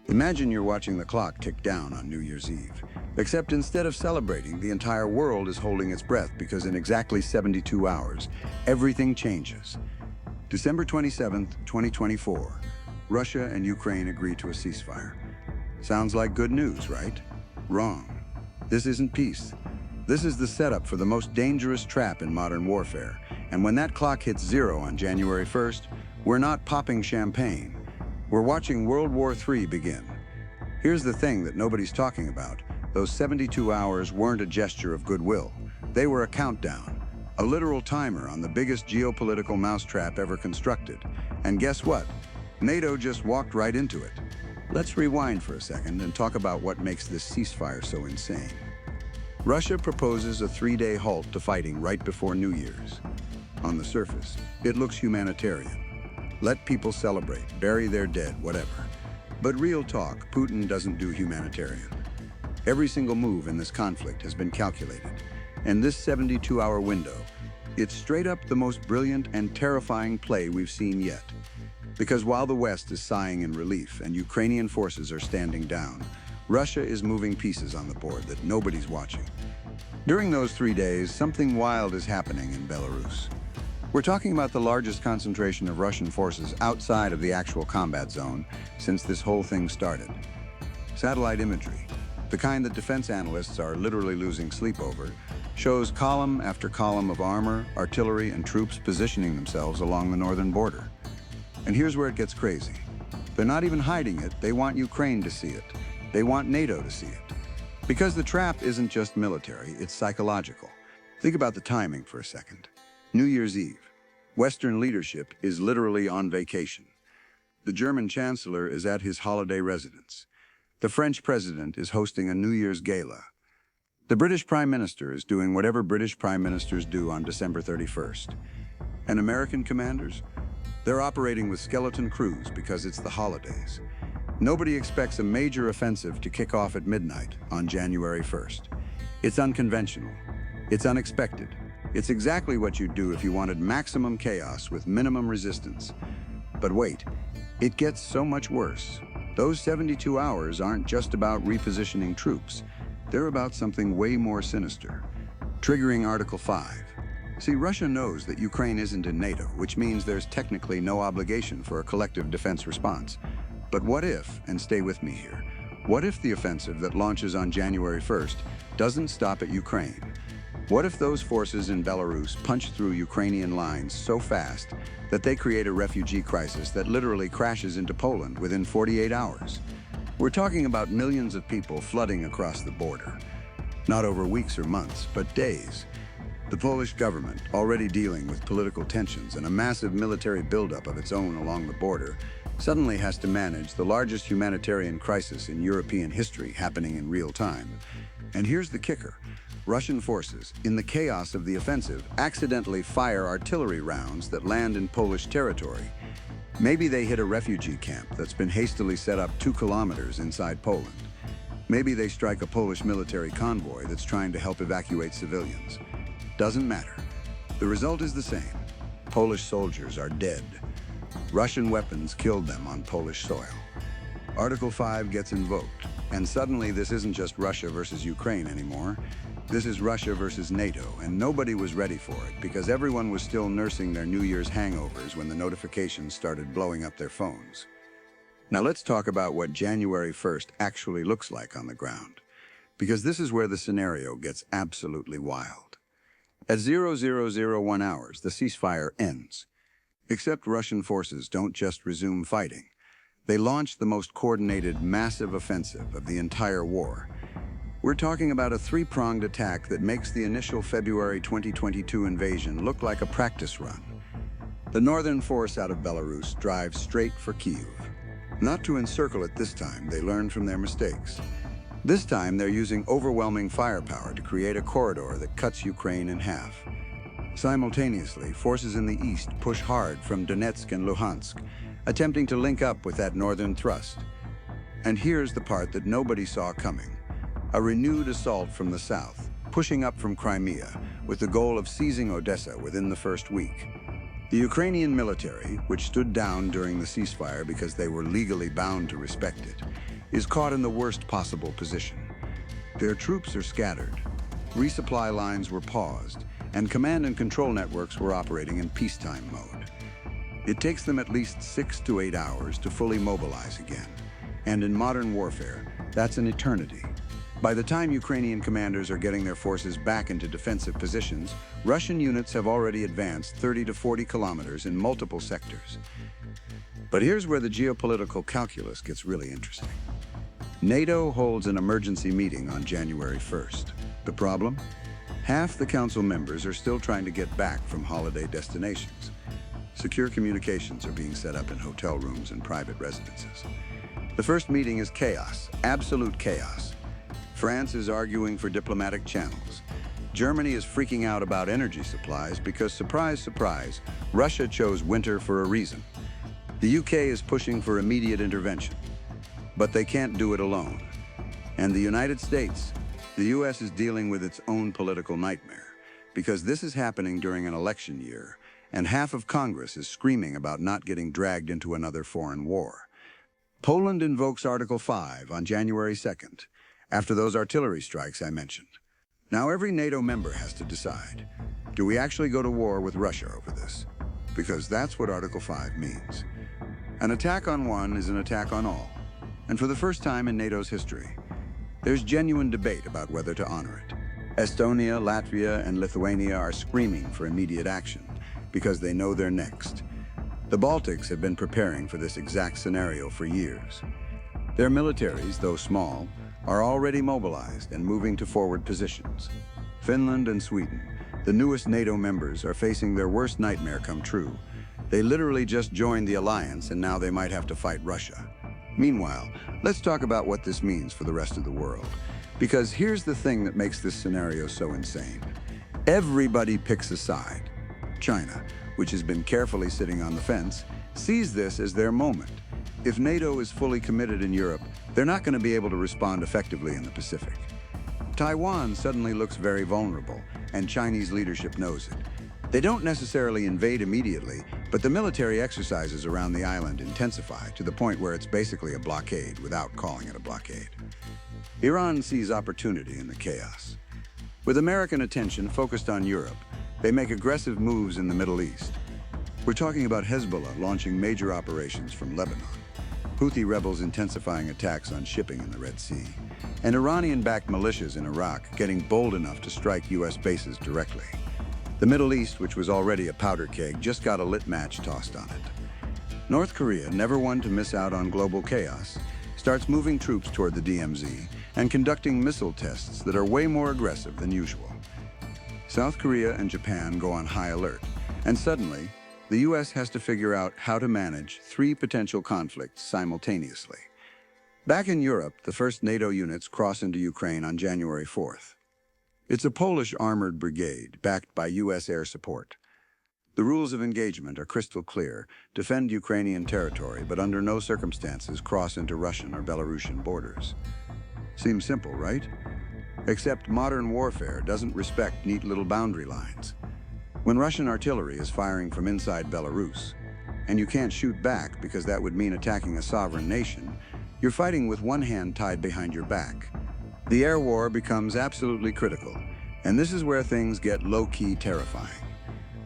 Imagine you're watching the clock tick down on New Year's Eve. Except instead of celebrating, the entire world is holding its breath because in exactly 72 hours, everything changes. December 27th, 2024, Russia and Ukraine agree to a ceasefire. Sounds like good news, right? Wrong. This isn't peace. This is the setup for the most dangerous trap in modern warfare. And when that clock hits zero on January 1st, we're not popping champagne. We're watching World War III begin. Here's the thing that nobody's talking about. Those 72 hours weren't a gesture of goodwill. They were a countdown, a literal timer on the biggest geopolitical mousetrap ever constructed. And guess what? NATO just walked right into it. Let's rewind for a second and talk about what makes this ceasefire so insane. Russia proposes a 3-day halt to fighting right before New Year's. On the surface, it looks humanitarian. Let people celebrate, bury their dead, whatever. But real talk, Putin doesn't do humanitarian. Every single move in this conflict has been calculated. And this 72-hour window, it's straight up the most brilliant and terrifying play we've seen yet. Because while the West is sighing in relief and Ukrainian forces are standing down, Russia is moving pieces on the board that nobody's watching. During those 3 days, something wild is happening in Belarus. We're talking about the largest concentration of Russian forces outside of the actual combat zone since this whole thing started. Satellite imagery, the kind that defense analysts are literally losing sleep over, shows column after column of armor, artillery, and troops positioning themselves along the northern border. And here's where it gets crazy. They're not even hiding it, they want Ukraine to see it. They want NATO to see it. Because the trap isn't just military, it's psychological. Think about the timing for a second. New Year's Eve. Western leadership is literally on vacation. The German chancellor is at his holiday residence. The French president is hosting a New Year's gala. The British prime minister is doing whatever British prime ministers do on December 31st. And American commanders? They're operating with skeleton crews because it's the holidays. Nobody expects a major offensive to kick off at midnight on January 1st. It's unconventional. It's unexpected. It's exactly what you'd do if you wanted maximum chaos with minimum resistance. But wait, it gets so much worse. Those 72 hours aren't just about repositioning troops. They're about something way more sinister, triggering Article 5. See, Russia knows that Ukraine isn't in NATO, which means there's technically no obligation for a collective defense response. But what if, and stay with me here, what if the offensive that launches on January 1st doesn't stop at Ukraine? What if those forces in Belarus punch through Ukrainian lines so fast that they create a refugee crisis that literally crashes into Poland within 48 hours? We're talking about millions of people flooding across the border. Not over weeks or months, but days. The Polish government, already dealing with political tensions and a massive military buildup of its own along the border, suddenly has to manage the largest humanitarian crisis in European history happening in real time. And here's the kicker. Russian forces, in the chaos of the offensive, accidentally fire artillery rounds that land in Polish territory. Maybe they hit a refugee camp that's been hastily set up 2 kilometers inside Poland. Maybe they strike a Polish military convoy that's trying to help evacuate civilians. Doesn't matter. The result is the same. Polish soldiers are dead. Russian weapons killed them on Polish soil. Article 5 gets invoked, and suddenly this isn't just Russia versus Ukraine anymore. This is Russia versus NATO, and nobody was ready for it because everyone was still nursing their New Year's hangovers when the notifications started blowing up their phones. Now let's talk about what January 1st actually looks like on the ground, because this is where the scenario gets absolutely wild. At 0001 hours, the ceasefire ends. Except Russian forces don't just resume fighting. They launch the most coordinated, massive offensive of the entire war. We're talking about a 3-pronged attack that makes the initial February 2022 invasion look like a practice run. The northern force out of Belarus drives straight for Kyiv. Not to encircle it this time, they learned from their mistakes. This time, they're using overwhelming firepower to create a corridor that cuts Ukraine in half. Simultaneously, forces in the east push hard from Donetsk and Luhansk, attempting to link up with that northern thrust. And here's the part that nobody saw coming. A renewed assault from the south, pushing up from Crimea, with the goal of seizing Odessa within the first week. The Ukrainian military, which stood down during the ceasefire because they were legally bound to respect it, is caught in the worst possible position. Their troops are scattered, resupply lines were paused, and command and control networks were operating in peacetime mode. It takes them at least 6 to 8 hours to fully mobilize again. And in modern warfare, that's an eternity. By the time Ukrainian commanders are getting their forces back into defensive positions, Russian units have already advanced 30 to 40 kilometers in multiple sectors. But here's where the geopolitical calculus gets really interesting. NATO holds an emergency meeting on January 1st. The problem? Half the council members are still trying to get back from holiday destinations. Secure communications are being set up in hotel rooms and private residences. The first meeting is chaos, absolute chaos. France is arguing for diplomatic channels. Germany is freaking out about energy supplies because, surprise, surprise, Russia chose winter for a reason. The UK is pushing for immediate intervention, but they can't do it alone. And the United States, the US is dealing with its own political nightmare because this is happening during an election year, and half of Congress is screaming about not getting dragged into another foreign war. Poland invokes Article 5 on January 2nd, after those artillery strikes I mentioned. Now every NATO member has to decide, do we actually go to war with Russia over this? Because that's what Article 5 means. An attack on one is an attack on all. And for the first time in NATO's history, there's genuine debate about whether to honor it. Estonia, Latvia, and Lithuania are screaming for immediate action because they know they're next. The Baltics have been preparing for this exact scenario for years. Their militaries, though small, are already mobilized and moving to forward positions. Finland and Sweden, the newest NATO members, are facing their worst nightmare come true. They literally just joined the alliance and now they might have to fight Russia. Meanwhile, let's talk about what this means for the rest of the world. Because here's the thing that makes this scenario so insane. Everybody picks a side. China, which has been carefully sitting on the fence, sees this as their moment. If NATO is fully committed in Europe, they're not going to be able to respond effectively in the Pacific. Taiwan suddenly looks very vulnerable, and Chinese leadership knows it. They don't necessarily invade immediately, but the military exercises around the island intensify to the point where it's basically a blockade without calling it a blockade. Iran sees opportunity in the chaos. With American attention focused on Europe, they make aggressive moves in the Middle East. We're talking about Hezbollah launching major operations from Lebanon, Houthi rebels intensifying attacks on shipping in the Red Sea, and Iranian-backed militias in Iraq getting bold enough to strike U.S. bases directly. The Middle East, which was already a powder keg, just got a lit match tossed on it. North Korea, never one to miss out on global chaos, starts moving troops toward the DMZ and conducting missile tests that are way more aggressive than usual. South Korea and Japan go on high alert, and suddenly, the U.S. has to figure out how to manage 3 potential conflicts simultaneously. Back in Europe, the first NATO units cross into Ukraine on January 4th. It's a Polish armored brigade backed by U.S. air support. The rules of engagement are crystal clear: defend Ukrainian territory, but under no circumstances cross into Russian or Belarusian borders. Seems simple, right? Except modern warfare doesn't respect neat little boundary lines. When Russian artillery is firing from inside Belarus, and you can't shoot back because that would mean attacking a sovereign nation, you're fighting with one hand tied behind your back. The air war becomes absolutely critical, and this is where things get low-key terrifying.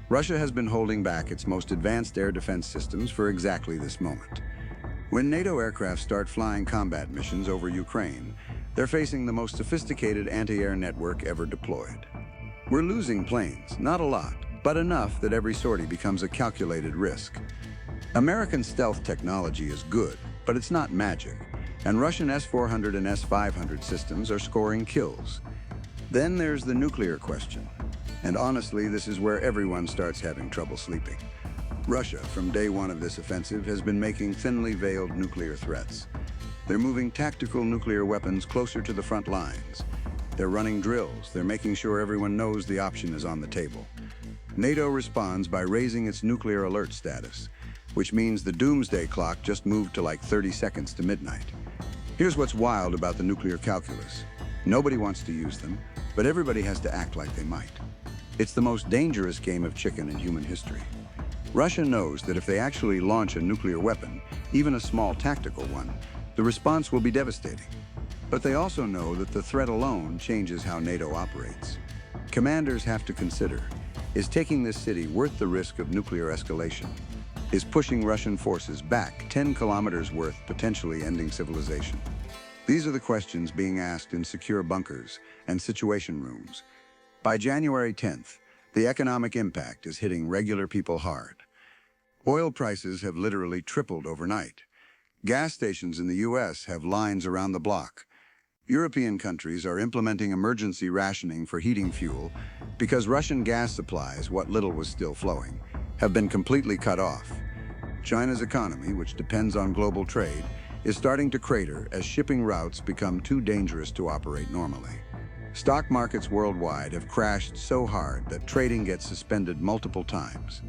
Russia has been holding back its most advanced air defense systems for exactly this moment. When NATO aircraft start flying combat missions over Ukraine, they're facing the most sophisticated anti-air network ever deployed. We're losing planes, not a lot, but enough that every sortie becomes a calculated risk. American stealth technology is good, but it's not magic, and Russian S-400 and S-500 systems are scoring kills. Then there's the nuclear question, and honestly, this is where everyone starts having trouble sleeping. Russia, from day one of this offensive, has been making thinly veiled nuclear threats. They're moving tactical nuclear weapons closer to the front lines. They're running drills. They're making sure everyone knows the option is on the table. NATO responds by raising its nuclear alert status, which means the doomsday clock just moved to like 30 seconds to midnight. Here's what's wild about the nuclear calculus. Nobody wants to use them, but everybody has to act like they might. It's the most dangerous game of chicken in human history. Russia knows that if they actually launch a nuclear weapon, even a small tactical one, The response will be devastating. But they also know that the threat alone changes how NATO operates. Commanders have to consider, is taking this city worth the risk of nuclear escalation? Is pushing Russian forces back 10 kilometers worth potentially ending civilization? These are the questions being asked in secure bunkers and situation rooms. By January 10th, the economic impact is hitting regular people hard. Oil prices have literally tripled overnight. Gas stations in the US have lines around the block. European countries are implementing emergency rationing for heating fuel because Russian gas supplies, what little was still flowing, have been completely cut off. China's economy, which depends on global trade, is starting to crater as shipping routes become too dangerous to operate normally. Stock markets worldwide have crashed so hard that trading gets suspended multiple times.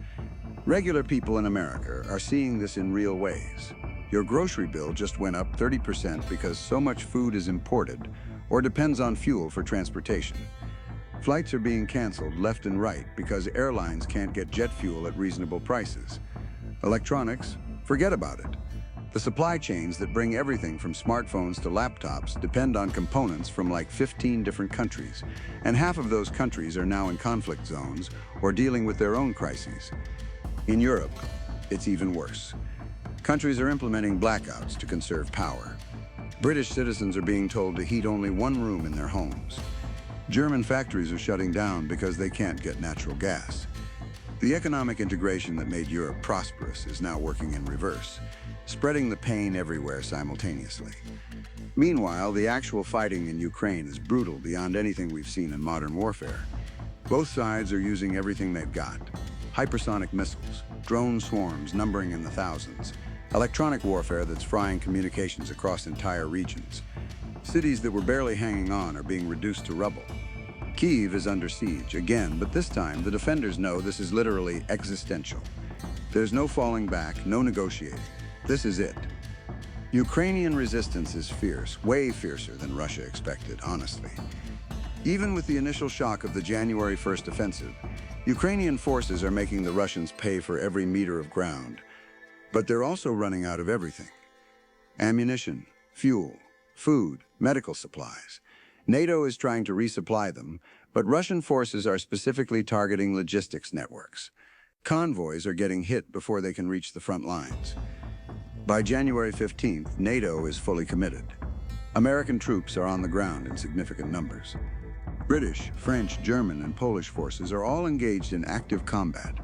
Regular people in America are seeing this in real ways. Your grocery bill just went up 30% because so much food is imported or depends on fuel for transportation. Flights are being canceled left and right because airlines can't get jet fuel at reasonable prices. Electronics, forget about it. The supply chains that bring everything from smartphones to laptops depend on components from like 15 different countries, and half of those countries are now in conflict zones or dealing with their own crises. In Europe, it's even worse. Countries are implementing blackouts to conserve power. British citizens are being told to heat only one room in their homes. German factories are shutting down because they can't get natural gas. The economic integration that made Europe prosperous is now working in reverse, spreading the pain everywhere simultaneously. Meanwhile, the actual fighting in Ukraine is brutal beyond anything we've seen in modern warfare. Both sides are using everything they've got. Hypersonic missiles, drone swarms numbering in the thousands, electronic warfare that's frying communications across entire regions. Cities that were barely hanging on are being reduced to rubble. Kyiv is under siege again, but this time the defenders know this is literally existential. There's no falling back, no negotiating. This is it. Ukrainian resistance is fierce, way fiercer than Russia expected, honestly. Even with the initial shock of the January 1st offensive, Ukrainian forces are making the Russians pay for every meter of ground. But they're also running out of everything. Ammunition, fuel, food, medical supplies. NATO is trying to resupply them, but Russian forces are specifically targeting logistics networks. Convoys are getting hit before they can reach the front lines. By January 15th, NATO is fully committed. American troops are on the ground in significant numbers. British, French, German, and Polish forces are all engaged in active combat.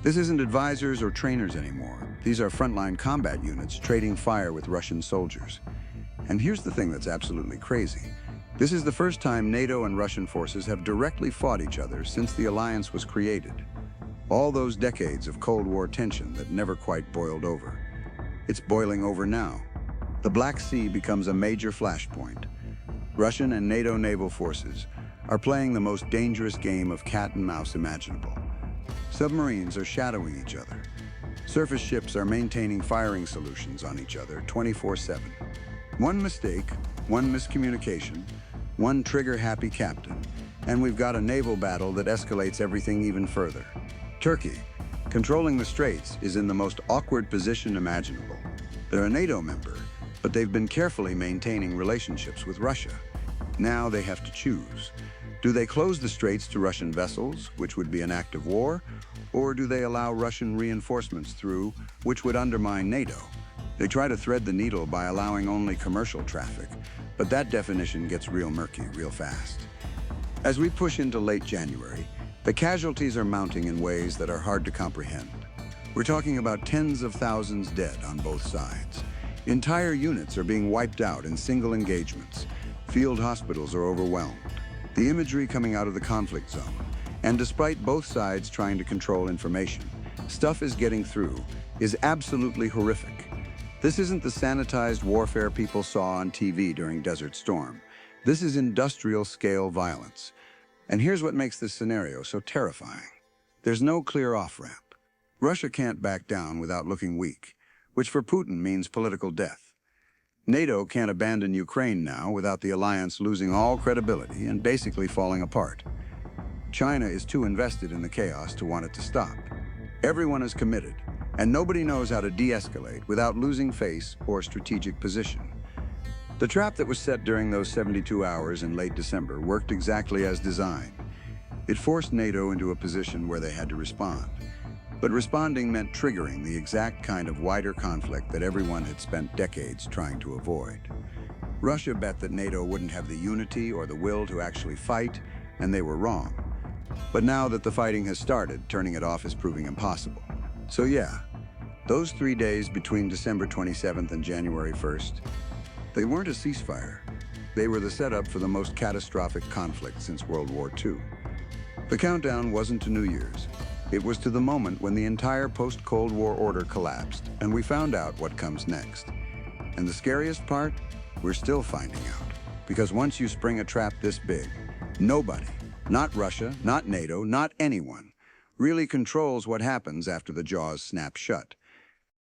This isn't advisors or trainers anymore. These are frontline combat units trading fire with Russian soldiers. And here's the thing that's absolutely crazy. This is the first time NATO and Russian forces have directly fought each other since the alliance was created. All those decades of Cold War tension that never quite boiled over. It's boiling over now. The Black Sea becomes a major flashpoint. Russian and NATO naval forces are playing the most dangerous game of cat and mouse imaginable. Submarines are shadowing each other. Surface ships are maintaining firing solutions on each other 24/7. One mistake, one miscommunication, one trigger-happy captain, and we've got a naval battle that escalates everything even further. Turkey, controlling the straits, is in the most awkward position imaginable. They're a NATO member, but they've been carefully maintaining relationships with Russia. Now they have to choose. Do they close the straits to Russian vessels, which would be an act of war, or do they allow Russian reinforcements through, which would undermine NATO? They try to thread the needle by allowing only commercial traffic, but that definition gets real murky real fast. As we push into late January, the casualties are mounting in ways that are hard to comprehend. We're talking about tens of thousands dead on both sides. Entire units are being wiped out in single engagements. Field hospitals are overwhelmed. The imagery coming out of the conflict zone, and despite both sides trying to control information, stuff is getting through, is absolutely horrific. This isn't the sanitized warfare people saw on TV during Desert Storm. This is industrial-scale violence. And here's what makes this scenario so terrifying. There's no clear off-ramp. Russia can't back down without looking weak, which for Putin means political death. NATO can't abandon Ukraine now without the alliance losing all credibility and basically falling apart. China is too invested in the chaos to want it to stop. Everyone is committed, and nobody knows how to de-escalate without losing face or strategic position. The trap that was set during those 72 hours in late December worked exactly as designed. It forced NATO into a position where they had to respond. But responding meant triggering the exact kind of wider conflict that everyone had spent decades trying to avoid. Russia bet that NATO wouldn't have the unity or the will to actually fight, and they were wrong. But now that the fighting has started, turning it off is proving impossible. So yeah, those 3 days between December 27th and January 1st, they weren't a ceasefire. They were the setup for the most catastrophic conflict since World War II. The countdown wasn't to New Year's. It was to the moment when the entire post-Cold War order collapsed, and we found out what comes next. And the scariest part? We're still finding out. Because once you spring a trap this big, nobody, not Russia, not NATO, not anyone, really controls what happens after the jaws snap shut.